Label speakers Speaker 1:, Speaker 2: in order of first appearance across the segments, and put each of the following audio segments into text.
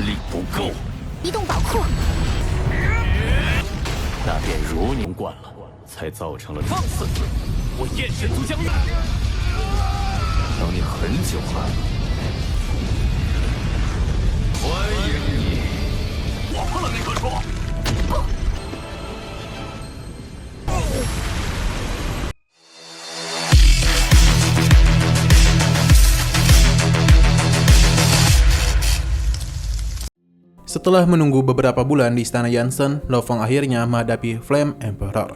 Speaker 1: 力不够，
Speaker 2: 移动宝库，
Speaker 1: 那便如您惯了，才造成了放肆！我燕神族将要等你很久了，欢迎你！我碰了那棵树。
Speaker 3: Setelah menunggu beberapa bulan di Istana Yansen, Lo Fong akhirnya menghadapi Flame Emperor.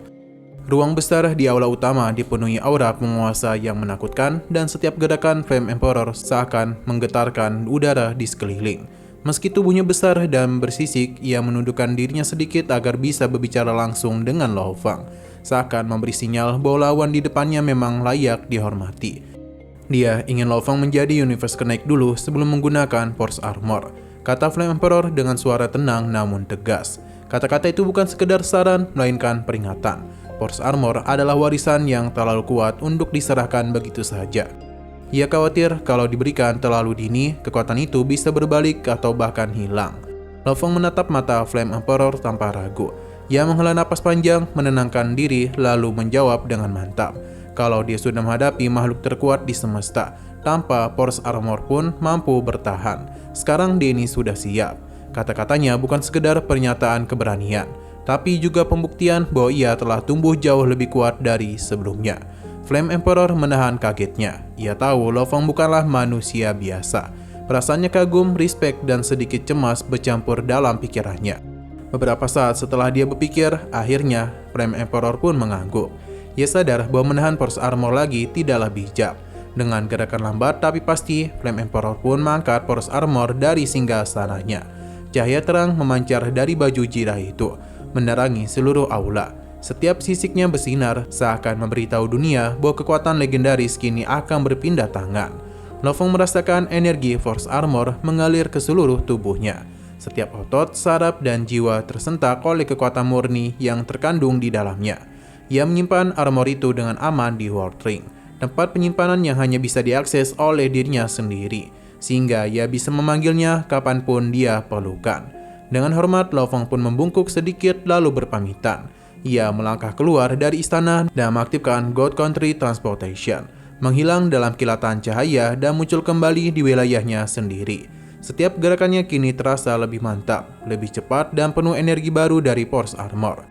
Speaker 3: Ruang besar di aula utama dipenuhi aura penguasa yang menakutkan dan setiap gerakan Flame Emperor seakan menggetarkan udara di sekeliling. Meski tubuhnya besar dan bersisik, ia menundukkan dirinya sedikit agar bisa berbicara langsung dengan Lo Fong, seakan memberi sinyal bahwa lawan di depannya memang layak dihormati. Dia ingin Lo Fong menjadi Universe Kenaik dulu sebelum menggunakan Force Armor, kata Flame Emperor dengan suara tenang namun tegas. Kata-kata itu bukan sekedar saran, melainkan peringatan. Force Armor adalah warisan yang terlalu kuat untuk diserahkan begitu saja. Ia khawatir kalau diberikan terlalu dini, kekuatan itu bisa berbalik atau bahkan hilang. Lo Fong menatap mata Flame Emperor tanpa ragu. Ia menghela napas panjang, menenangkan diri, lalu menjawab dengan mantap. Kalau dia sudah menghadapi makhluk terkuat di semesta, tanpa Force Armor pun mampu bertahan. Sekarang dia ini sudah siap. Kata-katanya bukan sekedar pernyataan keberanian, tapi juga pembuktian bahwa ia telah tumbuh jauh lebih kuat dari sebelumnya. Flame Emperor menahan kagetnya. Ia tahu Lo Fong bukanlah manusia biasa. Perasaannya kagum, respek, dan sedikit cemas bercampur dalam pikirannya. Beberapa saat setelah dia berpikir, akhirnya Flame Emperor pun mengangguk. Ia sadar bahwa menahan Force Armor lagi tidaklah bijak. Dengan gerakan lambat tapi pasti, Flame Emperor pun mengangkat Force Armor dari singgasananya. Cahaya terang memancar dari baju jirah itu, menerangi seluruh aula. Setiap sisiknya bersinar, seakan memberitahu dunia bahwa kekuatan legendaris kini akan berpindah tangan. Lo Fong merasakan energi Force Armor mengalir ke seluruh tubuhnya. Setiap otot, saraf, dan jiwa tersentak oleh kekuatan murni yang terkandung di dalamnya. Ia menyimpan armor itu dengan aman di World Ring, tempat penyimpanan yang hanya bisa diakses oleh dirinya sendiri, sehingga ia bisa memanggilnya kapanpun dia perlukan. Dengan hormat, Lo Fong pun membungkuk sedikit lalu berpamitan. Ia melangkah keluar dari istana dan mengaktifkan God Country Transportation, menghilang dalam kilatan cahaya dan muncul kembali di wilayahnya sendiri. Setiap gerakannya kini terasa lebih mantap, lebih cepat, dan penuh energi baru dari Force Armor.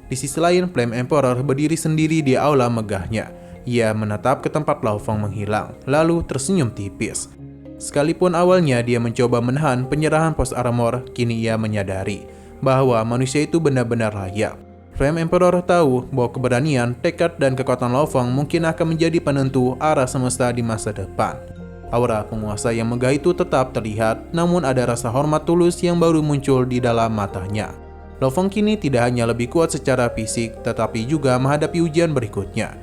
Speaker 3: Di sisi lain, Flame Emperor berdiri sendiri di aula megahnya. Ia menatap ke tempat Lo Fong menghilang, lalu tersenyum tipis. Sekalipun awalnya dia mencoba menahan penyerahan Force Armor, kini ia menyadari bahwa manusia itu benar-benar layak. Flame Emperor tahu bahwa keberanian, tekad, dan kekuatan Lo Fong mungkin akan menjadi penentu arah semesta di masa depan. Aura penguasa yang megah itu tetap terlihat, namun ada rasa hormat tulus yang baru muncul di dalam matanya. Lo Fong kini tidak hanya lebih kuat secara fisik, tetapi juga menghadapi ujian berikutnya.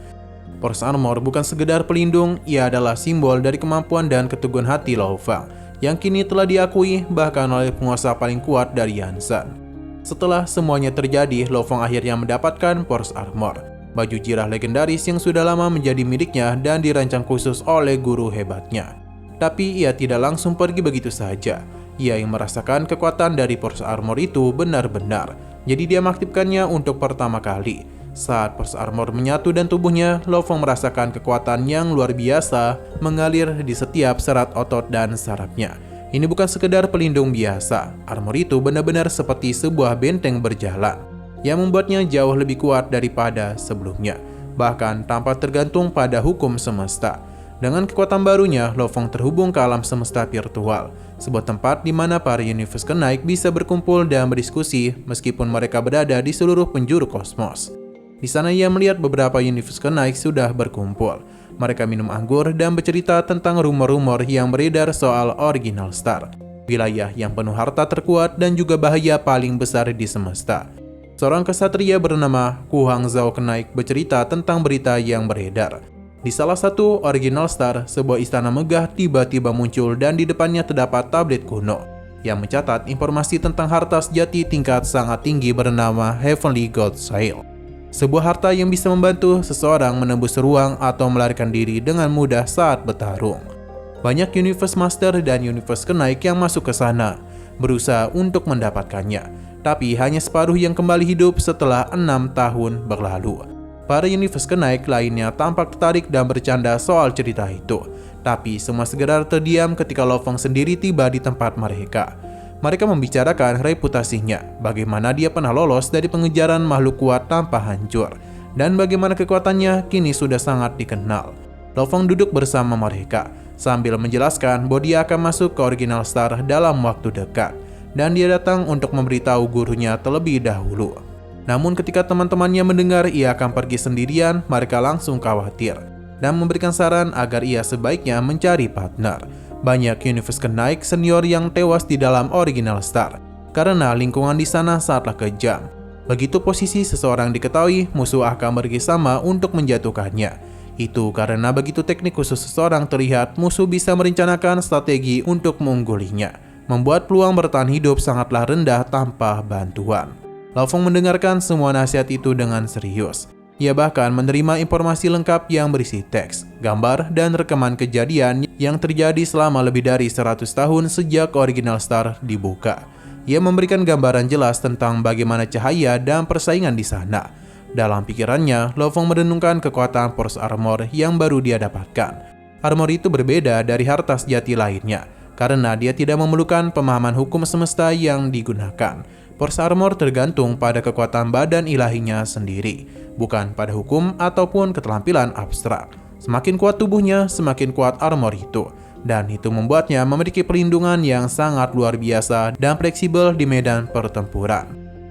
Speaker 3: Force Armor bukan sekedar pelindung, ia adalah simbol dari kemampuan dan keteguhan hati Lo Fong, yang kini telah diakui bahkan oleh penguasa paling kuat dari Yansen. Setelah semuanya terjadi, Lo Fong akhirnya mendapatkan Force Armor, baju jirah legendaris yang sudah lama menjadi miliknya dan dirancang khusus oleh guru hebatnya. Tapi ia tidak langsung pergi begitu saja. Ia yang merasakan kekuatan dari Force Armor itu benar-benar, jadi dia mengaktifkannya untuk pertama kali. Saat Force Armor menyatu dan tubuhnya, Lo Fong merasakan kekuatan yang luar biasa mengalir di setiap serat otot dan sarafnya. Ini bukan sekedar pelindung biasa, armor itu benar-benar seperti sebuah benteng berjalan, yang membuatnya jauh lebih kuat daripada sebelumnya, bahkan tanpa tergantung pada hukum semesta. Dengan kekuatan barunya, Lo Fong terhubung ke alam semesta virtual, sebuah tempat di mana para Universe Kenaik bisa berkumpul dan berdiskusi meskipun mereka berada di seluruh penjuru kosmos. Di sana ia melihat beberapa Universe Kenaik sudah berkumpul. Mereka minum anggur dan bercerita tentang rumor-rumor yang beredar soal Original Star, wilayah yang penuh harta terkuat dan juga bahaya paling besar di semesta. Seorang kesatria bernama Ku Hang Zhao Kenaik bercerita tentang berita yang beredar. Di salah satu Original Star, sebuah istana megah tiba-tiba muncul dan di depannya terdapat tablet kuno yang mencatat informasi tentang harta sejati tingkat sangat tinggi bernama Heavenly God Seal. Sebuah harta yang bisa membantu seseorang menembus ruang atau melarikan diri dengan mudah saat bertarung. Banyak Universe Master dan Universe Kenaik yang masuk ke sana. berusaha untuk mendapatkannya. Tapi hanya separuh yang kembali hidup setelah 6 tahun berlalu. Para Universe Kenaik lainnya tampak tertarik dan bercanda soal cerita itu. Tapi semua segera terdiam ketika Lo Fong sendiri tiba di tempat mereka. Mereka membicarakan reputasinya, bagaimana dia pernah lolos dari pengejaran makhluk kuat tanpa hancur, dan bagaimana kekuatannya kini sudah sangat dikenal. Lo Fong duduk bersama mereka, sambil menjelaskan bahwa dia akan masuk ke Original Star dalam waktu dekat, dan dia datang untuk memberitahu gurunya terlebih dahulu. Namun ketika teman-temannya mendengar ia akan pergi sendirian, mereka langsung khawatir, dan memberikan saran agar ia sebaiknya mencari partner. Banyak Universe Kenaik senior yang tewas di dalam Original Star karena lingkungan di sana sangatlah kejam. Begitu posisi seseorang diketahui, musuh akan bekerjasama untuk menjatuhkannya. Itu karena begitu teknik khusus seseorang terlihat, musuh bisa merencanakan strategi untuk mengunggulinya, membuat peluang bertahan hidup sangatlah rendah tanpa bantuan. Lo Fong mendengarkan semua nasihat itu dengan serius. Ia bahkan menerima informasi lengkap yang berisi teks, gambar, dan rekaman kejadian yang terjadi selama lebih dari 100 tahun sejak Original Star dibuka. Ia memberikan gambaran jelas tentang bagaimana cahaya dan persaingan di sana. Dalam pikirannya, Lo Fong merenungkan kekuatan Force Armor yang baru dia dapatkan. Armor itu berbeda dari harta sejati lainnya, karena dia tidak memerlukan pemahaman hukum semesta yang digunakan. Force Armor tergantung pada kekuatan badan ilahinya sendiri, bukan pada hukum ataupun keterampilan abstrak. Semakin kuat tubuhnya, semakin kuat armor itu. Dan itu membuatnya memiliki perlindungan yang sangat luar biasa dan fleksibel di medan pertempuran.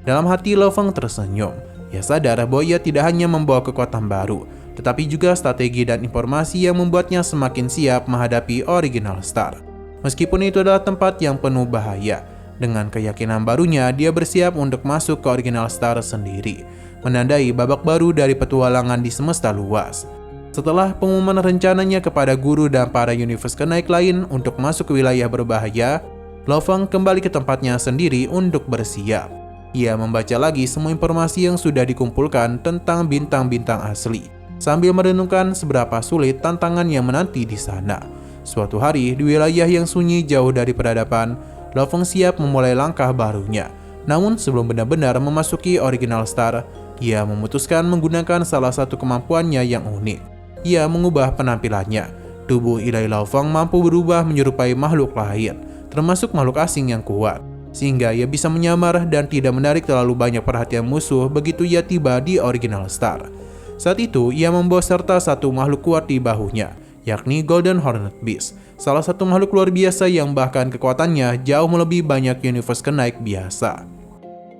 Speaker 3: Dalam hati Lo Fong tersenyum. Ia sadar bahwa ia tidak hanya membawa kekuatan baru, tetapi juga strategi dan informasi yang membuatnya semakin siap menghadapi Original Star. Meskipun itu adalah tempat yang penuh bahaya, dengan keyakinan barunya, dia bersiap untuk masuk ke Original Star sendiri, menandai babak baru dari petualangan di semesta luas. Setelah pengumuman rencananya kepada guru dan para Universe Kenaik lain untuk masuk ke wilayah berbahaya, Lo Fong kembali ke tempatnya sendiri untuk bersiap. Ia membaca lagi semua informasi yang sudah dikumpulkan tentang bintang-bintang asli, sambil merenungkan seberapa sulit tantangan yang menanti di sana. Suatu hari, di wilayah yang sunyi jauh dari peradaban, Lo Fong siap memulai langkah barunya. Namun sebelum benar-benar memasuki Original Star, ia memutuskan menggunakan salah satu kemampuannya yang unik. Ia mengubah penampilannya. Tubuh ilahi Lo Fong mampu berubah menyerupai makhluk lain, termasuk makhluk asing yang kuat, sehingga ia bisa menyamar dan tidak menarik terlalu banyak perhatian musuh begitu ia tiba di Original Star. Saat itu, ia membawa serta satu makhluk kuat di bahunya, yakni Golden Hornet Beast, salah satu makhluk luar biasa yang bahkan kekuatannya jauh melebihi banyak Universe Kenaik biasa.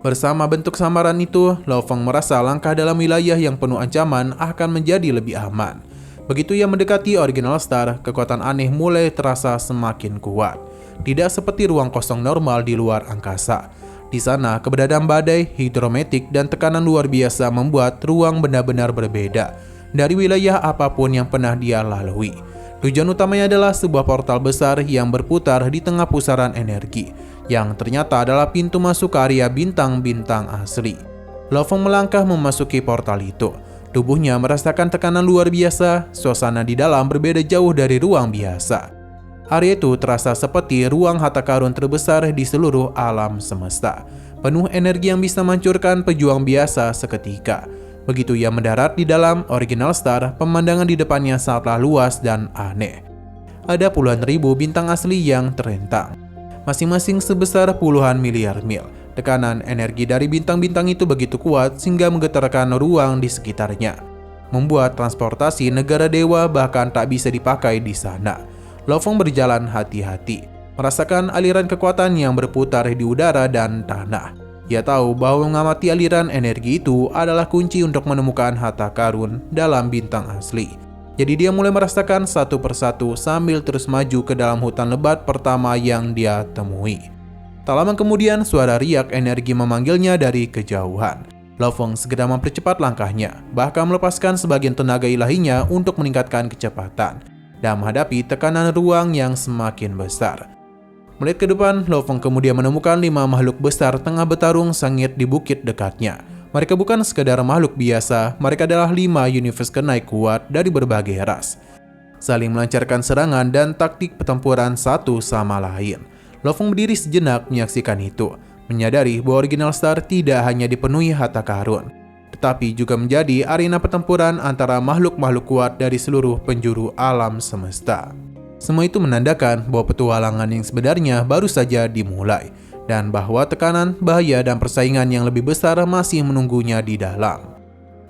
Speaker 3: Bersama bentuk samaran itu, Lo Fong merasa langkah dalam wilayah yang penuh ancaman akan menjadi lebih aman. Begitu ia mendekati Original Star, kekuatan aneh mulai terasa semakin kuat. Tidak seperti ruang kosong normal di luar angkasa. Di sana, keberadaan badai, hidrometik, dan tekanan luar biasa membuat ruang benar-benar berbeda dari wilayah apapun yang pernah dia lalui. Tujuan utamanya adalah sebuah portal besar yang berputar di tengah pusaran energi, yang ternyata adalah pintu masuk ke area bintang-bintang asli. Lo Fong melangkah memasuki portal itu. Tubuhnya merasakan tekanan luar biasa, suasana di dalam berbeda jauh dari ruang biasa. Area itu terasa seperti ruang harta karun terbesar di seluruh alam semesta, penuh energi yang bisa menghancurkan pejuang biasa seketika. Begitu ia mendarat di dalam Original Star, pemandangan di depannya sangatlah luas dan aneh. Ada puluhan ribu bintang asli yang terentang, masing-masing sebesar puluhan miliar mil. Tekanan energi dari bintang-bintang itu begitu kuat sehingga menggetarkan ruang di sekitarnya, membuat transportasi negara dewa bahkan tak bisa dipakai di sana. Lo Fong berjalan hati-hati, merasakan aliran kekuatan yang berputar di udara dan tanah. Ia tahu bahwa mengamati aliran energi itu adalah kunci untuk menemukan harta karun dalam bintang asli. Jadi dia mulai merasakan satu persatu sambil terus maju ke dalam hutan lebat pertama yang dia temui. Tak lama kemudian, suara riak energi memanggilnya dari kejauhan. Lo Fong segera mempercepat langkahnya, bahkan melepaskan sebagian tenaga ilahinya untuk meningkatkan kecepatan dan menghadapi tekanan ruang yang semakin besar. Melihat ke depan, Lo Fong kemudian menemukan 5 makhluk besar tengah bertarung sengit di bukit dekatnya. Mereka bukan sekedar makhluk biasa, mereka adalah 5 Universe Kenaik kuat dari berbagai ras, saling melancarkan serangan dan taktik pertempuran satu sama lain. Lo Fong berdiri sejenak menyaksikan itu, menyadari bahwa Original Star tidak hanya dipenuhi harta karun, tetapi juga menjadi arena pertempuran antara makhluk-makhluk kuat dari seluruh penjuru alam semesta. Semua itu menandakan bahwa petualangan yang sebenarnya baru saja dimulai, dan bahwa tekanan, bahaya, dan persaingan yang lebih besar masih menunggunya di dalam.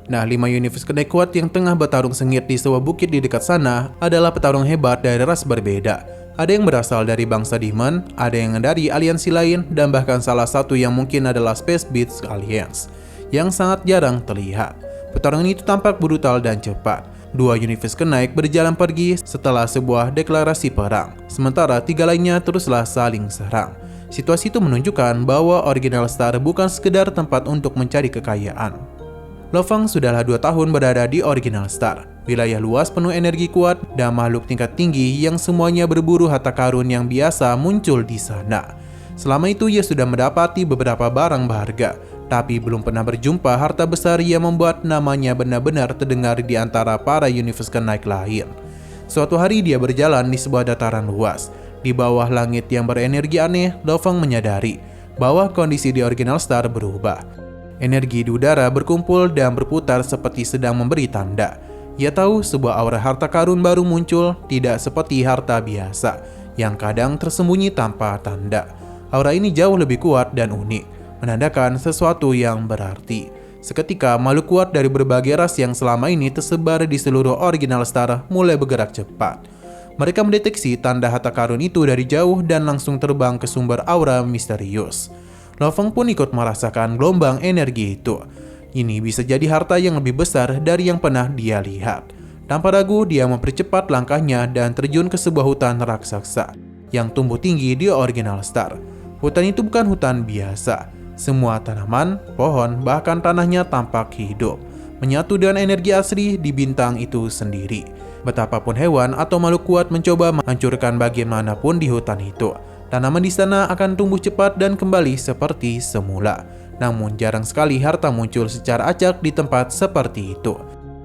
Speaker 3: Nah, 5 Universe Connect kuat yang tengah bertarung sengit di sebuah bukit di dekat sana adalah petarung hebat dari ras berbeda. Ada yang berasal dari bangsa Demon, ada yang dari aliansi lain, dan bahkan salah satu yang mungkin adalah Space Beast Alliance, yang sangat jarang terlihat. Pertarungan itu tampak brutal dan cepat. 2 Universe Connect berjalan pergi setelah sebuah deklarasi perang, sementara 3 lainnya teruslah saling serang. Situasi itu menunjukkan bahwa Original Star bukan sekedar tempat untuk mencari kekayaan. Lo Fong sudahlah 2 tahun berada di Original Star, wilayah luas penuh energi kuat dan makhluk tingkat tinggi yang semuanya berburu harta karun yang biasa muncul di sana. Selama itu ia sudah mendapati beberapa barang berharga, tapi belum pernah berjumpa harta besar yang membuat namanya benar-benar terdengar di antara para Universe Connect lain. Suatu hari dia berjalan di sebuah dataran luas. Di bawah langit yang berenergi aneh, Lo Fong menyadari bahwa kondisi di Original Star berubah. Energi di udara berkumpul dan berputar seperti sedang memberi tanda. Ia tahu sebuah aura harta karun baru muncul, tidak seperti harta biasa, yang kadang tersembunyi tanpa tanda. Aura ini jauh lebih kuat dan unik, menandakan sesuatu yang berarti. Seketika, makhluk kuat dari berbagai ras yang selama ini tersebar di seluruh Original Star mulai bergerak cepat. Mereka mendeteksi tanda harta karun itu dari jauh dan langsung terbang ke sumber aura misterius. Lo Fong pun ikut merasakan gelombang energi itu. Ini bisa jadi harta yang lebih besar dari yang pernah dia lihat. Tanpa ragu, dia mempercepat langkahnya dan terjun ke sebuah hutan raksasa yang tumbuh tinggi di Original Star. Hutan itu bukan hutan biasa. Semua tanaman, pohon, bahkan tanahnya tampak hidup, menyatu dengan energi asli di bintang itu sendiri. Betapapun hewan atau makhluk kuat mencoba menghancurkan bagaimanapun di hutan itu, tanaman di sana akan tumbuh cepat dan kembali seperti semula. Namun jarang sekali harta muncul secara acak di tempat seperti itu.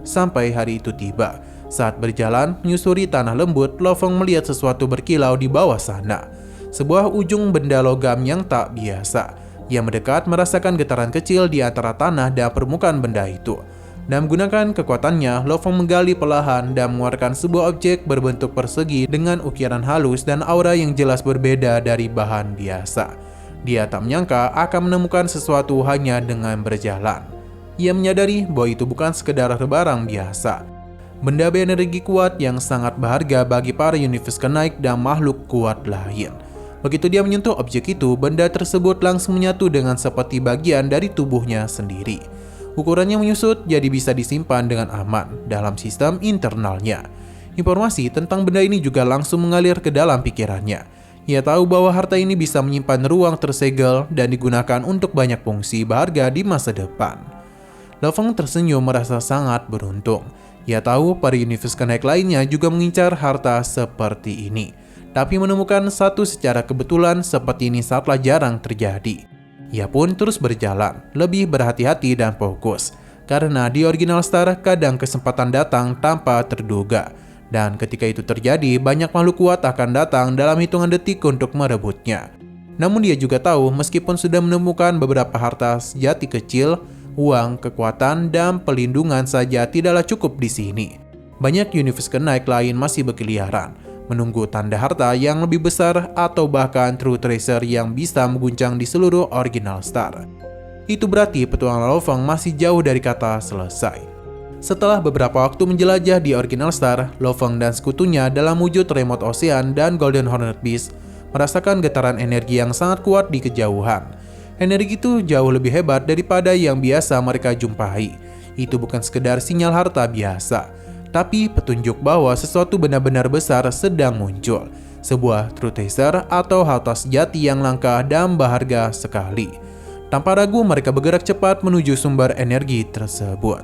Speaker 3: Sampai hari itu tiba. Saat berjalan menyusuri tanah lembut, Lo Fong melihat sesuatu berkilau di bawah sana. Sebuah ujung benda logam yang tak biasa. Ia mendekat merasakan getaran kecil di antara tanah dan permukaan benda itu. Dan menggunakan kekuatannya, Lo Fong menggali perlahan dan mengeluarkan sebuah objek berbentuk persegi dengan ukiran halus dan aura yang jelas berbeda dari bahan biasa. Dia tak menyangka akan menemukan sesuatu hanya dengan berjalan. Ia menyadari bahwa itu bukan sekedar barang biasa. Benda berenergi kuat yang sangat berharga bagi para Universe Connect dan makhluk kuat lain. Begitu dia menyentuh objek itu, benda tersebut langsung menyatu dengan seperti bagian dari tubuhnya sendiri. Ukurannya menyusut jadi bisa disimpan dengan aman dalam sistem internalnya. Informasi tentang benda ini juga langsung mengalir ke dalam pikirannya. Ia tahu bahwa harta ini bisa menyimpan ruang tersegel dan digunakan untuk banyak fungsi berharga di masa depan. Lo Fong tersenyum merasa sangat beruntung. Ia tahu para Universe Connect lainnya juga mengincar harta seperti ini, tapi menemukan satu secara kebetulan seperti ini sangatlah jarang terjadi. Ia pun terus berjalan, lebih berhati-hati dan fokus, karena di Original Star kadang kesempatan datang tanpa terduga, dan ketika itu terjadi, banyak makhluk kuat akan datang dalam hitungan detik untuk merebutnya. Namun dia juga tahu meskipun sudah menemukan beberapa harta sejati kecil, uang, kekuatan, dan pelindungan saja tidaklah cukup di sini. Banyak Universe Connect lain masih berkeliaran, menunggu tanda harta yang lebih besar atau bahkan true treasure yang bisa mengguncang di seluruh Original Star. Itu berarti petualangan Lo Fong masih jauh dari kata selesai. Setelah beberapa waktu menjelajah di Original Star, Lo Fong dan sekutunya dalam wujud Remote Ocean dan Golden Hornet Beast merasakan getaran energi yang sangat kuat di kejauhan. Energi itu jauh lebih hebat daripada yang biasa mereka jumpai. Itu bukan sekedar sinyal harta biasa, tapi petunjuk bahwa sesuatu benar-benar besar sedang muncul. Sebuah true treasure atau harta sejati yang langka dan berharga sekali. Tanpa ragu mereka bergerak cepat menuju sumber energi tersebut.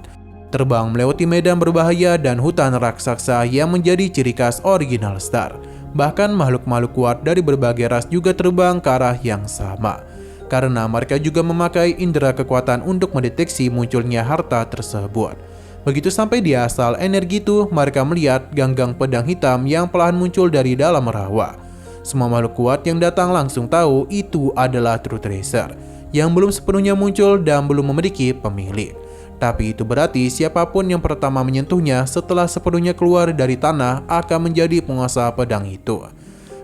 Speaker 3: Terbang melewati medan berbahaya dan hutan raksasa yang menjadi ciri khas Original Star. Bahkan makhluk-makhluk kuat dari berbagai ras juga terbang ke arah yang sama, karena mereka juga memakai indera kekuatan untuk mendeteksi munculnya harta tersebut. Begitu sampai di asal energi itu, mereka melihat ganggang pedang hitam yang perlahan muncul dari dalam rawa. Semua makhluk kuat yang datang langsung tahu itu adalah True Tracer yang belum sepenuhnya muncul dan belum memiliki pemilik. Tapi itu berarti siapapun yang pertama menyentuhnya setelah sepenuhnya keluar dari tanah akan menjadi penguasa pedang itu.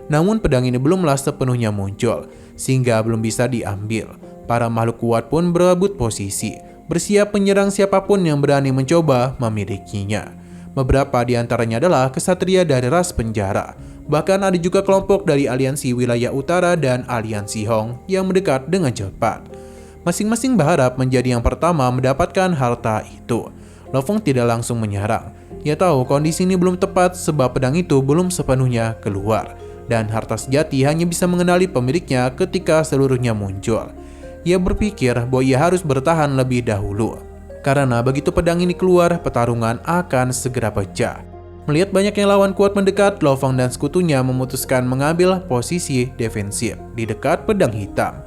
Speaker 3: Namun pedang ini belumlah sepenuhnya muncul, sehingga belum bisa diambil. Para makhluk kuat pun berebut posisi, bersiap menyerang siapapun yang berani mencoba memilikinya. Beberapa di antaranya adalah kesatria dari ras penjara. Bahkan ada juga kelompok dari aliansi wilayah utara dan aliansi Hong yang mendekat dengan cepat. Masing-masing berharap menjadi yang pertama mendapatkan harta itu. Lo Fong tidak langsung menyerang. Ia tahu kondisi ini belum tepat sebab pedang itu belum sepenuhnya keluar. Dan harta sejati hanya bisa mengenali pemiliknya ketika seluruhnya muncul. Ia berpikir bahwa ia harus bertahan lebih dahulu. Karena begitu pedang ini keluar, pertarungan akan segera pecah. Melihat banyaknya lawan kuat mendekat, Lo Fong dan sekutunya memutuskan mengambil posisi defensif di dekat pedang hitam.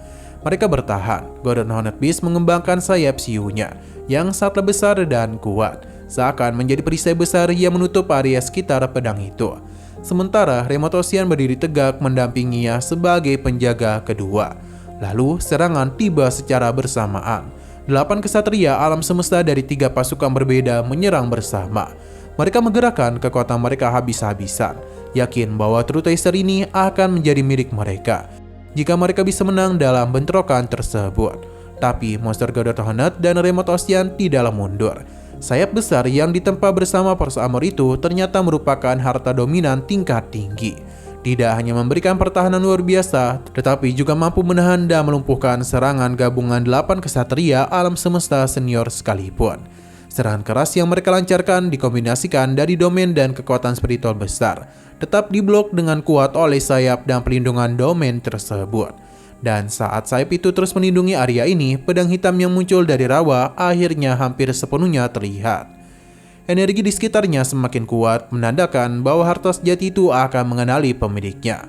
Speaker 3: Mereka bertahan. Golden Hornet Beast mengembangkan sayap siunya yang sangat besar dan kuat, seakan menjadi perisai besar yang menutup area sekitar pedang itu. Sementara Remote Ocean berdiri tegak mendampinginya sebagai penjaga kedua. Lalu serangan tiba secara bersamaan. 8 kesatria alam semesta dari 3 pasukan berbeda menyerang bersama. Mereka menggerakkan kekuatan mereka habis-habisan, yakin bahwa True Tracer ini akan menjadi milik mereka jika mereka bisa menang dalam bentrokan tersebut. Tapi monster Golden Hornet dan Remote Ocean tidaklah mundur. Sayap besar yang ditempa bersama Force Armor itu ternyata merupakan harta dominan tingkat tinggi. Tidak hanya memberikan pertahanan luar biasa, tetapi juga mampu menahan dan melumpuhkan serangan gabungan 8 kesatria alam semesta senior sekalipun. Serangan keras yang mereka lancarkan dikombinasikan dari domain dan kekuatan spiritual besar, tetap diblok dengan kuat oleh sayap dan pelindungan domain tersebut. Dan saat sayap itu terus melindungi area ini, pedang hitam yang muncul dari rawa akhirnya hampir sepenuhnya terlihat. Energi di sekitarnya semakin kuat, menandakan bahwa harta sejati itu akan mengenali pemiliknya.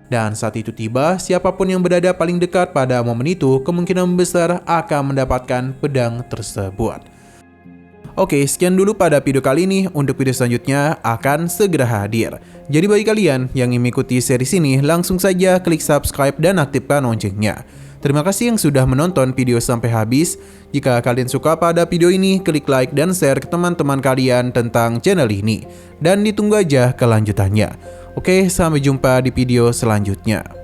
Speaker 3: Dan saat itu tiba, siapapun yang berada paling dekat pada momen itu kemungkinan besar akan mendapatkan pedang tersebut. Oke, sekian dulu pada video kali ini. Untuk video selanjutnya akan segera hadir. Jadi bagi kalian yang ingin mengikuti series ini, langsung saja klik subscribe dan aktifkan loncengnya. Terima kasih yang sudah menonton video sampai habis. Jika kalian suka pada video ini, klik like dan share ke teman-teman kalian tentang channel ini. Dan ditunggu aja kelanjutannya. Oke, sampai jumpa di video selanjutnya.